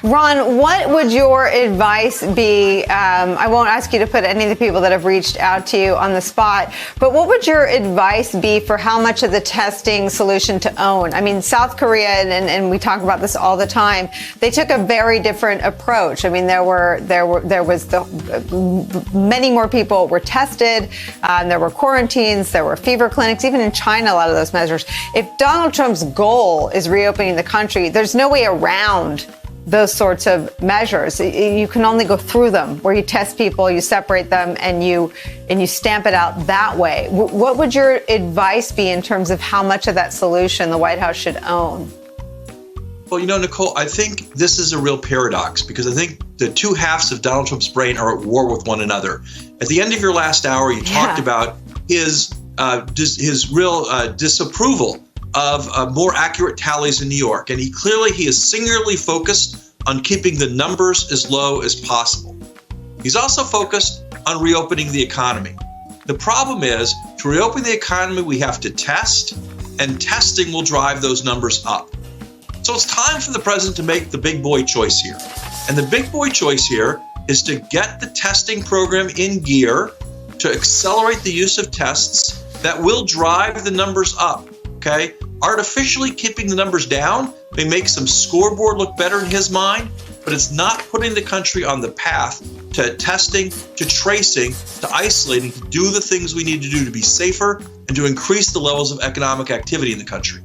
Ron, what would your advice be? I won't ask you to put any of the people that have reached out to you on the spot, but what would your advice be for how much of the testing solution to own? I mean, South Korea, and we talk about this all the time, they took a very different approach. I mean, many more people were tested, there were quarantines, there were fever clinics, even in China, a lot of those measures. If Donald Trump's goal is reopening the country, there's no way around those sorts of measures. You can only go through them, where you test people, you separate them, and you stamp it out that way. What would your advice be in terms of how much of that solution the White House should own? Well, Nicole, I think this is a real paradox, because I think the two halves of Donald Trump's brain are at war with one another. At the end of your last hour, you talked about his real disapproval of more accurate tallies in New York. And he is singularly focused on keeping the numbers as low as possible. He's also focused on reopening the economy. The problem is, to reopen the economy, we have to test, and testing will drive those numbers up. So it's time for the president to make the big boy choice here. And the big boy choice here is to get the testing program in gear, to accelerate the use of tests that will drive the numbers up. Okay, artificially keeping the numbers down may make some scoreboard look better in his mind, but it's not putting the country on the path to testing, to tracing, to isolating, to do the things we need to do to be safer and to increase the levels of economic activity in the country.